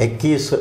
21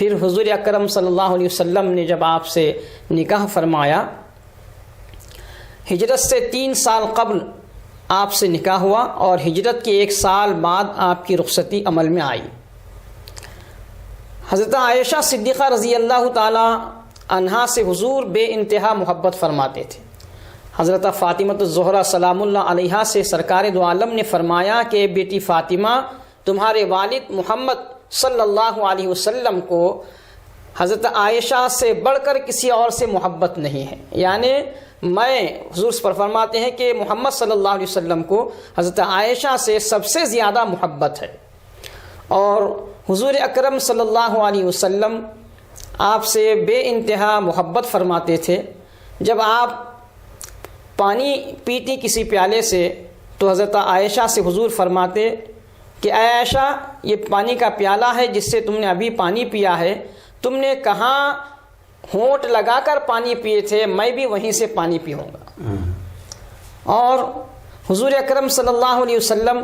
پھر حضور اکرم صلی اللہ علیہ وسلم نے جب آپ سے نکاح فرمایا، ہجرت سے 3 سال قبل آپ سے نکاح ہوا اور ہجرت کے 1 سال بعد آپ کی رخصتی عمل میں آئی۔ حضرت عائشہ صدیقہ رضی اللہ تعالی عنہا سے حضور بے انتہا محبت فرماتے تھے۔ حضرت فاطمہ الزہرا سلام اللہ علیہا سے سرکار دو عالم نے فرمایا کہ بیٹی فاطمہ، تمہارے والد محمد صلی اللہ علیہ وسلم کو حضرت عائشہ سے بڑھ کر کسی اور سے محبت نہیں ہے، یعنی میں حضور پر فرماتے ہیں کہ محمد صلی اللہ علیہ وسلم کو حضرت عائشہ سے سب سے زیادہ محبت ہے۔ اور حضور اکرم صلی اللہ علیہ وسلم آپ سے بے انتہا محبت فرماتے تھے۔ جب آپ پانی پیتی کسی پیالے سے تو حضرت عائشہ سے حضور فرماتے کہ اے عائشہ، یہ پانی کا پیالہ ہے جس سے تم نے ابھی پانی پیا ہے، تم نے کہاں ہونٹ لگا کر پانی پیے تھے، میں بھی وہیں سے پانی پیوں گا۔ اور حضور اکرم صلی اللہ علیہ وسلم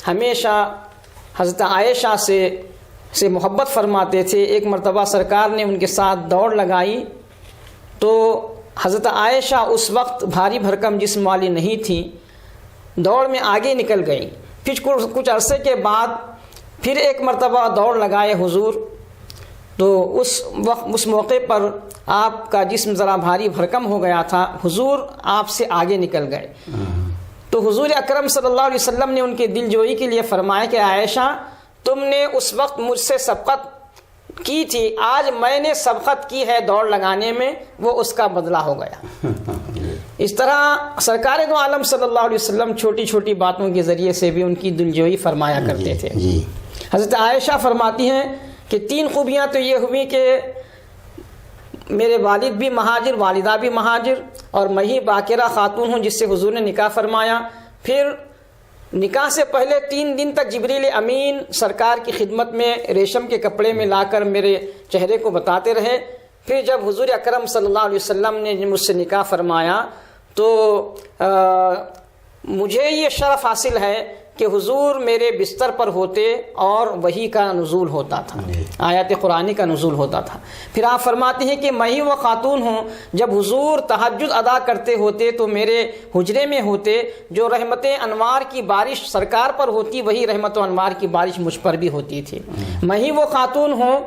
ہمیشہ حضرت عائشہ سے محبت فرماتے تھے۔ ایک مرتبہ سرکار نے ان کے ساتھ دوڑ لگائی تو حضرت عائشہ اس وقت بھاری بھرکم جسم والی نہیں تھی، دوڑ میں آگے نکل گئی۔ پھر کچھ عرصے کے بعد پھر ایک مرتبہ دوڑ لگائے حضور، تو اس موقع پر آپ کا جسم ذرا بھاری بھرکم ہو گیا تھا، حضور آپ سے آگے نکل گئے۔ تو حضور اکرم صلی اللہ علیہ وسلم نے ان کے دل جوئی کے لیے فرمایا کہ عائشہ، تم نے اس وقت مجھ سے سبقت کی تھی، آج میں نے سبقت کی ہے دوڑ لگانے میں، وہ اس کا بدلہ ہو گیا۔ اس طرح سرکار دو عالم صلی اللہ علیہ وسلم چھوٹی چھوٹی باتوں کے ذریعے سے بھی ان کی دلجوئی فرمایا کرتے تھے۔ حضرت عائشہ فرماتی ہیں کہ 3 خوبیاں تو یہ ہوئی کہ میرے والد بھی مہاجر، والدہ بھی مہاجر، اور میں ہی باقرہ خاتون ہوں جس سے حضور نے نکاح فرمایا۔ پھر نکاح سے پہلے 3 دن تک جبریل امین سرکار کی خدمت میں ریشم کے کپڑے میں لا کر میرے چہرے کو بتاتے رہے۔ پھر جب حضور اکرم صلی اللہ علیہ وسلم نے مجھ سے نکاح فرمایا تو مجھے یہ شرف حاصل ہے کہ حضور میرے بستر پر ہوتے اور وحی کا نزول ہوتا تھا، آیات قرآنی کا نزول ہوتا تھا۔ پھر آپ فرماتے ہیں کہ میں ہی وہ خاتون ہوں جب حضور تہجد ادا کرتے ہوتے تو میرے حجرے میں ہوتے، جو رحمت انوار کی بارش سرکار پر ہوتی وہی رحمت و انوار کی بارش مجھ پر بھی ہوتی تھی۔ میں ہی وہ خاتون ہوں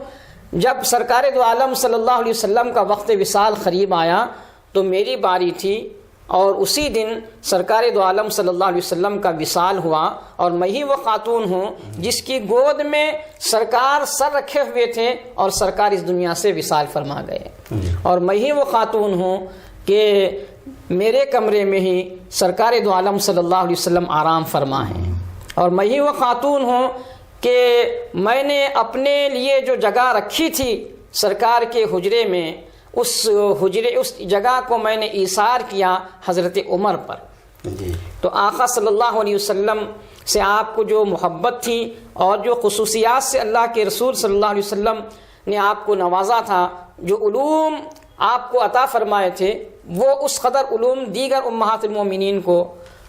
جب سرکار دو عالم صلی اللہ علیہ وسلم کا وقت وصال قریب آیا تو میری باری تھی، اور اسی دن سرکار دو عالم صلی اللہ علیہ وسلم کا وصال ہوا، اور میں ہی وہ خاتون ہوں جس کی گود میں سرکار سر رکھے ہوئے تھے اور سرکار اس دنیا سے وصال فرما گئے، اور میں ہی وہ خاتون ہوں کہ میرے کمرے میں ہی سرکار دو عالم صلی اللہ علیہ وسلم آرام فرما ہیں، اور میں ہی وہ خاتون ہوں کہ میں نے اپنے لیے جو جگہ رکھی تھی سرکار کے حجرے میں، اس جگہ کو میں نے ایثار کیا حضرت عمر پر۔ تو آقا صلی اللہ علیہ وسلم سے آپ کو جو محبت تھی اور جو خصوصیات سے اللہ کے رسول صلی اللہ علیہ وسلم نے آپ کو نوازا تھا، جو علوم آپ کو عطا فرمائے تھے، وہ اس قدر علوم دیگر امہات المومنین کو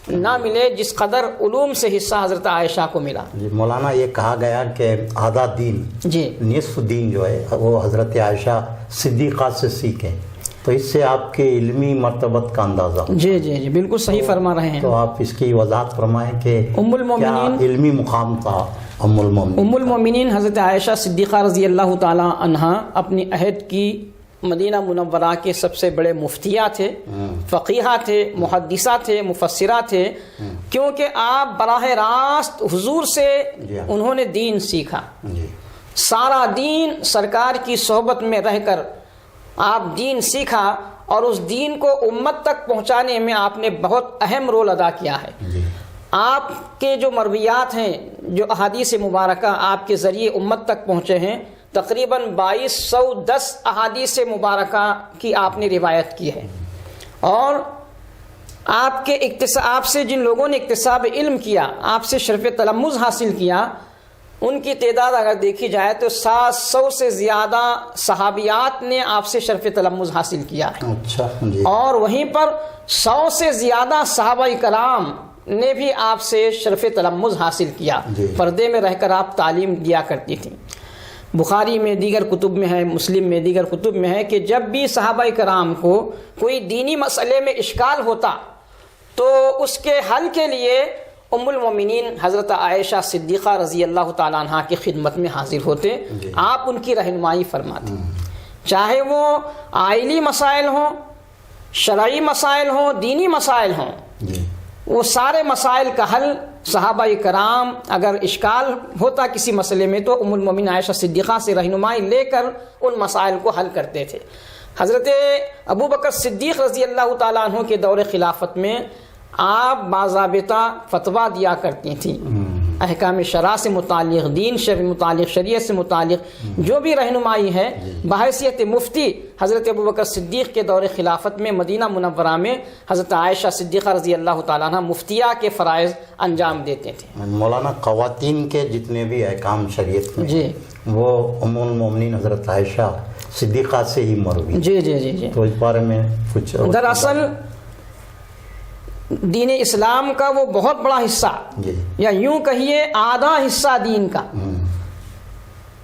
نہ ملے جس قدر علوم سے حصہ حضرت عائشہ کو ملا۔ مولانا یہ کہا گیا کہ آدھا دین، نصف دین جو ہے وہ حضرت عائشہ صدیقہ سے سیکھے، تو اس سے آپ کے علمی مرتبت کا اندازہ۔ جی بالکل صحیح فرما رہے ہیں۔ تو آپ اس کی وضاحت فرمائیں کہ ام المومنین کیا علمی مقام تھا ام المومنین حضرت عائشہ صدیقہ رضی اللہ تعالی عنہا اپنی عہد کی مدینہ منورہ کے سب سے بڑے مفتیہ تھے، فقیہہ تھے، محدثہ تھے، مفسرہ تھے، کیونکہ آپ براہ راست حضور سے انہوں نے دین سیکھا۔ سارا دین سرکار کی صحبت میں رہ کر آپ دین سیکھا، اور اس دین کو امت تک پہنچانے میں آپ نے بہت اہم رول ادا کیا ہے۔ آپ کے جو مرویات ہیں، جو احادیث مبارکہ آپ کے ذریعے امت تک پہنچے ہیں، تقریباً 2210 احادیث مبارکہ کی آپ نے روایت کی ہے، اور آپ سے جن لوگوں نے اکتساب علم کیا، آپ سے شرف تلمذ حاصل کیا، ان کی تعداد اگر دیکھی جائے تو 700 سے زیادہ صحابیات نے آپ سے شرف تلمذ حاصل کیا ہے، اور وہیں پر 100 سے زیادہ صحابہ کرام نے بھی آپ سے شرف تلمذ حاصل کیا، پردے میں رہ کر آپ تعلیم دیا کرتی تھیں۔ بخاری میں دیگر کتب میں ہے، مسلم میں دیگر کتب میں ہے کہ جب بھی صحابہ کرام کو کوئی دینی مسئلے میں اشکال ہوتا تو اس کے حل کے لیے ام المومنین حضرت عائشہ صدیقہ رضی اللہ تعالیٰ عنہ کی خدمت میں حاضر ہوتے، آپ ان کی رہنمائی فرماتے، چاہے وہ آئلی مسائل ہوں، شرعی مسائل ہوں، دینی مسائل ہوں، وہ سارے مسائل کا حل صحابہ کرام اگر اشکال ہوتا کسی مسئلے میں تو ام المومنین عائشہ صدیقہ سے رہنمائی لے کر ان مسائل کو حل کرتے تھے۔ حضرت ابو بکر صدیق رضی اللہ تعالیٰ عنہ کے دور خلافت میں آپ باضابطہ فتویٰ دیا کرتی تھیں، احکام شرع سے متعلق، دین متعلق، شریعت سے متعلق جو بھی رہنمائی ہے بحیثیت مفتی حضرت ابو بکر صدیق کے دور خلافت میں مدینہ منورہ میں حضرت عائشہ صدیقہ رضی اللہ تعالیٰ عنہ مفتیہ کے فرائض انجام دیتے تھے۔ مولانا خواتین کے جتنے بھی احکام شریعت میں وہ ام المومنین حضرت عائشہ صدیقہ سے ہی مروی، جی تو اس بارے میں کچھ دراصل دین اسلام کا وہ بہت بڑا حصہ یا یوں کہیے آدھا حصہ دین کا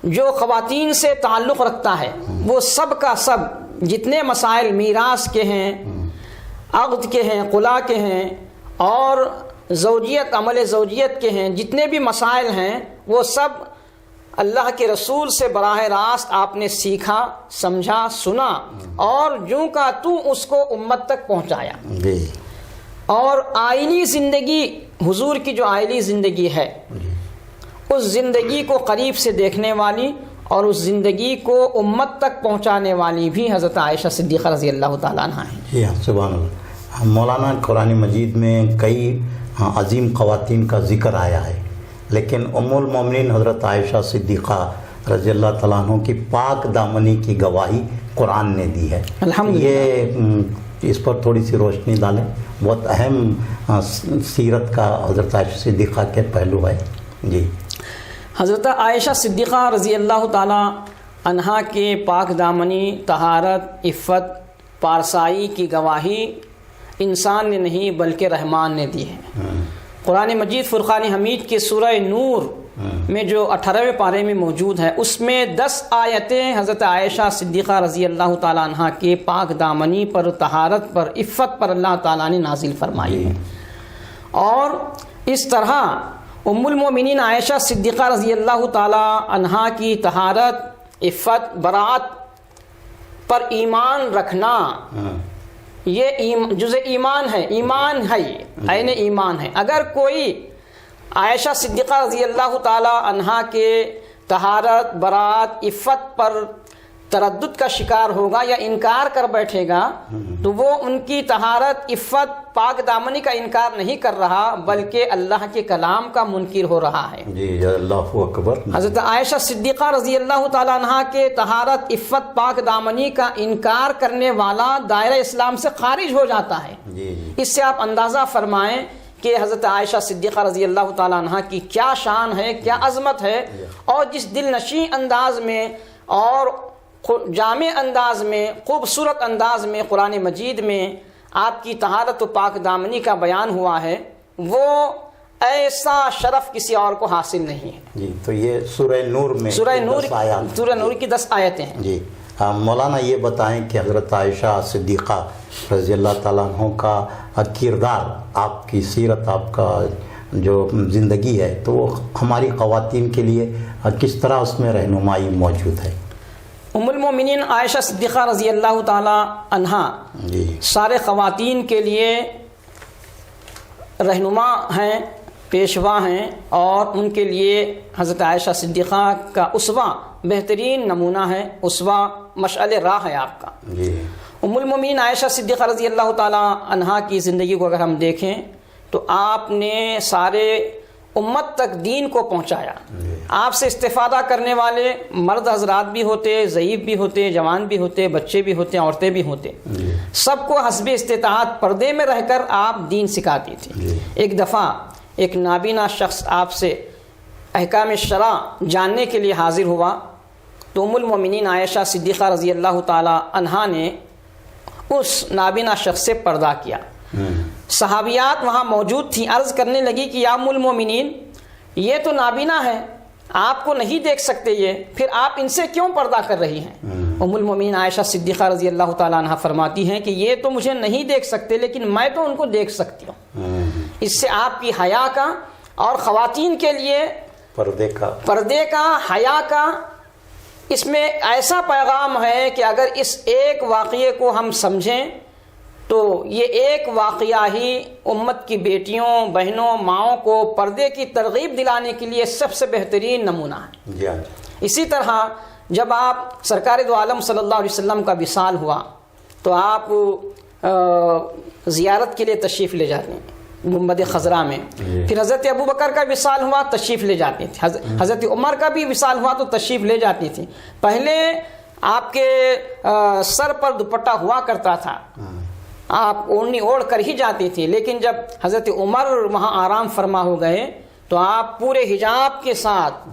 جو خواتین سے تعلق رکھتا ہے، وہ سب کا سب جتنے مسائل میراث کے ہیں، عقد کے ہیں، خلا کے ہیں اور زوجیت، عمل زوجیت کے ہیں، جتنے بھی مسائل ہیں وہ سب اللہ کے رسول سے براہ راست آپ نے سیکھا، سمجھا، سنا اور جوں کا تو اس کو امت تک پہنچایا۔ اور آئینی زندگی، حضور کی جو آئینی زندگی ہے اس زندگی کو قریب سے دیکھنے والی اور اس زندگی کو امت تک پہنچانے والی بھی حضرت عائشہ صدیقہ رضی اللہ تعالیٰ عنہ ہیں۔ جی ہاں، سبحان اللہ۔ مولانا قرآن مجید میں کئی عظیم خواتین کا ذکر آیا ہے، لیکن ام المومنین حضرت عائشہ صدیقہ رضی اللہ تعالیٰ عنہ کی پاک دامنی کی گواہی قرآن نے دی ہے۔ الحمدللہ۔ یہ اس پر تھوڑی سی روشنی ڈالیں، بہت اہم سیرت کا حضرت عائشہ صدیقہ کے پہلو ہے۔ جی، حضرت عائشہ صدیقہ رضی اللہ تعالیٰ عنہا کے پاک دامنی، طہارت، عفت، پارسائی کی گواہی انسان نے نہیں بلکہ رحمان نے دی ہے۔ قرآن مجید فرقان حمید کے سورہ نور میں جو 18ویں پارے میں موجود ہے اس میں 10 آیتیں حضرت عائشہ صدیقہ رضی اللہ تعالیٰ عنہ کے پاک دامنی پر، طہارت پر، عفت پر اللہ تعالیٰ نے نازل فرمائی ہے۔ اور اس طرح ام المومنین عائشہ صدیقہ رضی اللہ تعالیٰ عنہ کی طہارت، عفت، برات پر ایمان رکھنا یہ جزء ایمان ہے، ایمان ہے، عین ایمان ہے۔ اگر کوئی عائشہ صدیقہ رضی اللہ تعالی عنہا کے طہارت، برات، عفت پر تردد کا شکار ہوگا یا انکار کر بیٹھے گا تو وہ ان کی طہارت، عفت، پاک دامنی کا انکار نہیں کر رہا بلکہ اللہ کے کلام کا منکر ہو رہا ہے۔ جی، اللہ اکبر۔ حضرت عائشہ صدیقہ رضی اللہ تعالی عنہا کے طہارت، عفت، پاک دامنی کا انکار کرنے والا دائرہ اسلام سے خارج ہو جاتا ہے۔ اس سے آپ اندازہ فرمائیں کہ حضرت عائشہ صدیقہ رضی اللہ تعالی عنہا کی کیا شان ہے، کیا عظمت ہے، اور جس دل نشیں انداز میں اور جامع انداز میں، خوبصورت انداز میں قرآن مجید میں آپ کی طہارت و پاک دامنی کا بیان ہوا ہے، وہ ایسا شرف کسی اور کو حاصل نہیں ہے۔ جی، تو یہ سورہ نور میں سورہ نور کی 10 آیتیں ہیں۔ جی، مولانا یہ بتائیں کہ حضرت عائشہ صدیقہ رضی اللہ تعالیٰ عنہ کا کردار، آپ کی سیرت، آپ کا جو زندگی ہے تو وہ ہماری خواتین کے لیے کس طرح اس میں رہنمائی موجود ہے؟ ام المومنین عائشہ صدیقہ رضی اللہ تعالی عنہا سارے خواتین کے لیے رہنما ہیں، پیشوا ہیں، اور ان کے لیے حضرت عائشہ صدیقہ کا اسوہ بہترین نمونہ ہے، اسوہ مشعل راہ ہے آپ کا۔ ام المومنین عائشہ صدیقہ رضی اللہ تعالی عنہا کی زندگی کو اگر ہم دیکھیں تو آپ نے سارے امت تک دین کو پہنچایا۔ آپ سے استفادہ کرنے والے مرد حضرات بھی ہوتے، ضعیف بھی ہوتے، جوان بھی ہوتے، بچے بھی ہوتے، عورتیں بھی ہوتے، سب کو حسب استطاعت پردے میں رہ کر آپ دین سکھاتی تھی۔ ایک دفعہ ایک نابینا شخص آپ سے احکام شرع جاننے کے لیے حاضر ہوا تو ام المومنین عائشہ صدیقہ رضی اللہ تعالی عنہا نے اس نابینا شخص سے پردہ کیا۔ صحابیات وہاں موجود تھیں، عرض کرنے لگی کہ یا ام المومنین، یہ تو نابینا ہے، آپ کو نہیں دیکھ سکتے یہ، پھر آپ ان سے کیوں پردہ کر رہی ہیں؟ ام المومنین عائشہ صدیقہ رضی اللہ تعالیٰ عنہ فرماتی ہیں کہ یہ تو مجھے نہیں دیکھ سکتے لیکن میں تو ان کو دیکھ سکتی ہوں۔ اس سے آپ کی حیا کا اور خواتین کے لیے پردے کا حیا کا اس میں ایسا پیغام ہے کہ اگر اس ایک واقعے کو ہم سمجھیں تو یہ ایک واقعہ ہی امت کی بیٹیوں، بہنوں، ماؤں کو پردے کی ترغیب دلانے کے لیے سب سے بہترین نمونہ ہے۔ اسی طرح جب آپ سرکار دو عالم صلی اللہ علیہ وسلم کا وصال ہوا تو آپ زیارت کے لیے تشریف لے جاتے ہیں گنبد خضرا میں، پھر حضرت ابوبکر کا وصال ہوا تشریف لے جاتے تھے، حضرت عمر کا بھی وصال ہوا تو تشریف لے جاتی تھی۔ پہلے آپ کے سر پر دوپٹہ ہوا کرتا تھا، آپ اوڑھنی اوڑھ کر ہی جاتی تھی، لیکن جب حضرت عمر وہاں آرام فرما ہو گئے تو آپ پورے حجاب کے ساتھ،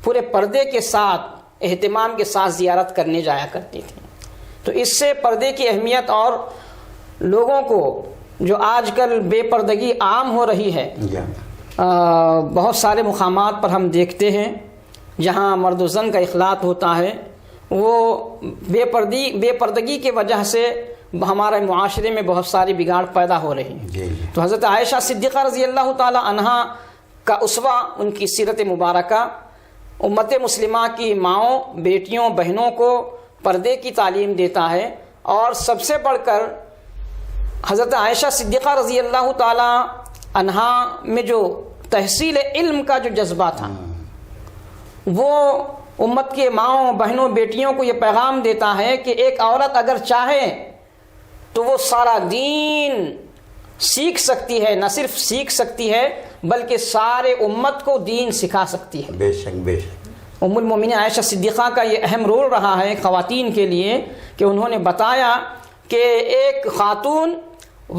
پورے پردے کے ساتھ، اہتمام کے ساتھ زیارت کرنے جایا کرتی تھی۔ تو اس سے پردے کی اہمیت اور لوگوں کو جو آج کل بے پردگی عام ہو رہی ہے، بہت سارے مقامات پر ہم دیکھتے ہیں جہاں مرد و زن کا اخلاط ہوتا ہے، وہ بے پردگی کی وجہ سے ہمارے معاشرے میں بہت ساری بگاڑ پیدا ہو رہی ہیں۔ تو حضرت عائشہ صدیقہ رضی اللہ تعالی عنہا کا اسوہ، ان کی سیرت مبارکہ امت مسلمہ کی ماؤں، بیٹیوں، بہنوں کو پردے کی تعلیم دیتا ہے، اور سب سے بڑھ کر حضرت عائشہ صدیقہ رضی اللہ تعالی عنہا میں جو تحصیل علم کا جو جذبہ تھا، وہ امت کے ماؤں، بہنوں، بیٹیوں کو یہ پیغام دیتا ہے کہ ایک عورت اگر چاہے تو وہ سارا دین سیکھ سکتی ہے، نہ صرف سیکھ سکتی ہے بلکہ سارے امت کو دین سکھا سکتی ہے۔ بے شک بے شک۔ ام المومنین عائشہ صدیقہ کا یہ اہم رول رہا ہے خواتین کے لیے کہ انہوں نے بتایا کہ ایک خاتون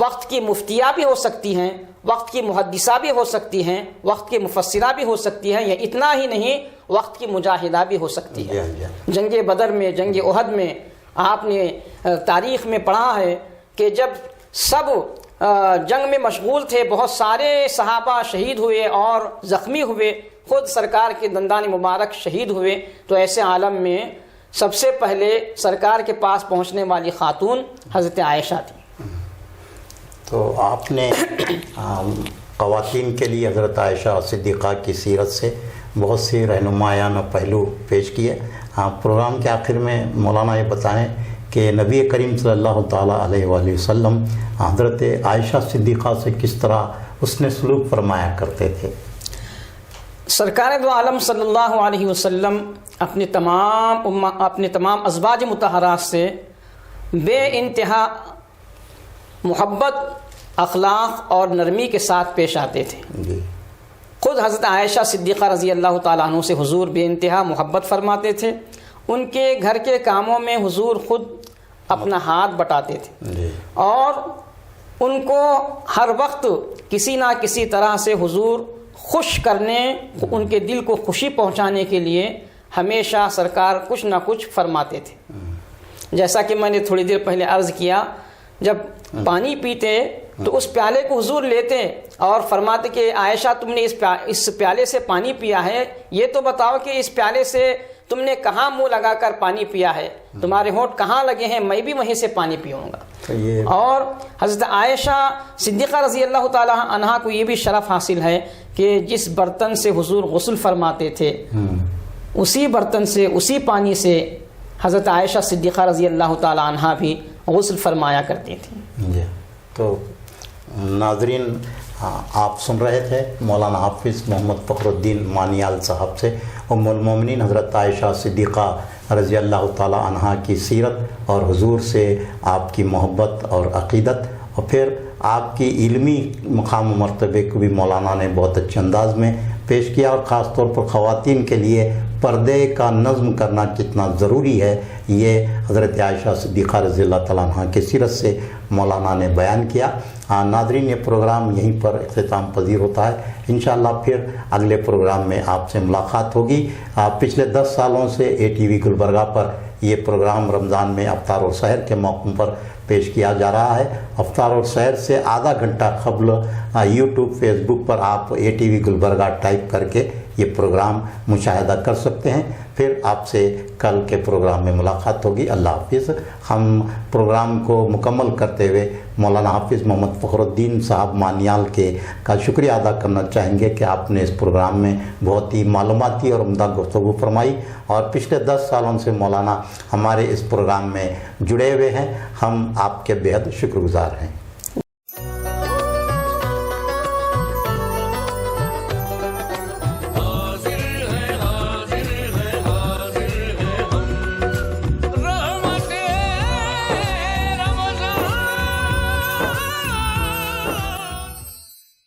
وقت کی مفتیہ بھی ہو سکتی ہیں، وقت کی محدثہ بھی ہو سکتی ہیں، وقت کی مفسرہ بھی ہو سکتی ہیں، یا اتنا ہی نہیں وقت کی مجاہدہ بھی ہو سکتی ہے۔ جنگ بدر میں، جنگ احد میں آپ نے تاریخ میں پڑھا ہے کہ جب سب جنگ میں مشغول تھے، بہت سارے صحابہ شہید ہوئے اور زخمی ہوئے، خود سرکار کے دندان مبارک شہید ہوئے، تو ایسے عالم میں سب سے پہلے سرکار کے پاس پہنچنے والی خاتون حضرت عائشہ تھی۔ تو آپ نے خواتین کے لیے حضرت عائشہ صدیقہ کی سیرت سے بہت سی رہنمایانہ پہلو پیش کیے۔ پروگرام کے آخر میں مولانا یہ بتائیں کہ نبی کریم صلی اللہ تعالیٰ علیہ وآلہ وسلم حضرت عائشہ صدیقہ سے کس طرح اس نے سلوک فرمایا کرتے تھے؟ سرکار دو عالم صلی اللہ علیہ وسلم اپنے تمام ازواج مطہرات سے بے انتہا محبت، اخلاق اور نرمی کے ساتھ پیش آتے تھے۔ خود حضرت عائشہ صدیقہ رضی اللہ تعالیٰ عنہ سے حضور بے انتہا محبت فرماتے تھے، ان کے گھر کے کاموں میں حضور خود اپنا ہاتھ بٹاتے تھے، اور ان کو ہر وقت کسی نہ کسی طرح سے حضور خوش کرنے، ان کے دل کو خوشی پہنچانے کے لیے ہمیشہ سرکار کچھ نہ کچھ فرماتے تھے۔ جیسا کہ میں نے تھوڑی دیر پہلے عرض کیا، جب پانی پیتے تو اس پیالے کو حضور لیتے اور فرماتے کہ عائشہ تم نے اس پیالے سے پانی پیا ہے، یہ تو بتاؤ کہ اس پیالے سے تم نے کہاں منہ لگا کر پانی پیا ہے، تمہارے ہونٹ کہاں لگے ہیں، میں بھی وہیں سے پانی پیوں گا۔ اور حضرت عائشہ صدیقہ رضی اللہ تعالیٰ عنہا کو یہ بھی شرف حاصل ہے کہ جس برتن سے حضور غسل فرماتے تھے، اسی برتن سے، اسی پانی سے حضرت عائشہ صدیقہ رضی اللہ تعالیٰ عنہا بھی غسل فرمایا کرتی تھی۔ تو ناظرین، آپ سن رہے تھے مولانا حافظ محمد فخر الدین مانیال صاحب سے ام المومنین حضرت عائشہ صدیقہ رضی اللہ تعالی عنہا کی سیرت اور حضور سے آپ کی محبت اور عقیدت، اور پھر آپ کی علمی مقام و مرتبے کو بھی مولانا نے بہت اچھے انداز میں پیش کیا، اور خاص طور پر خواتین کے لیے پردے کا نظم کرنا کتنا ضروری ہے یہ حضرت عائشہ صدیقہ رضی اللہ تعالیٰ عنہ کی سیرت سے مولانا نے بیان کیا۔ ناظرین، یہ پروگرام یہیں پر اختتام پذیر ہوتا ہے۔ انشاءاللہ پھر اگلے پروگرام میں آپ سے ملاقات ہوگی۔ پچھلے 10 سالوں سے ATV گلبرگہ پر یہ پروگرام رمضان میں افطار اور سحر کے موقع پر پیش کیا جا رہا ہے۔ افطار اور سحر سے آدھا گھنٹہ قبل YouTube، فیس بک پر آپ ATV گلبرگہ ٹائپ کر کے یہ پروگرام مشاہدہ کر سکتے ہیں۔ پھر آپ سے کل کے پروگرام میں ملاقات ہوگی۔ اللہ حافظ۔ ہم پروگرام کو مکمل کرتے ہوئے مولانا حافظ محمد فخر الدین صاحب مانیال کا شکریہ ادا کرنا چاہیں گے کہ آپ نے اس پروگرام میں بہت ہی معلوماتی اور عمدہ گفتگو فرمائی، اور پچھلے 10 سالوں سے مولانا ہمارے اس پروگرام میں جڑے ہوئے ہیں۔ ہم آپ کے بے حد شکر گزار ہیں۔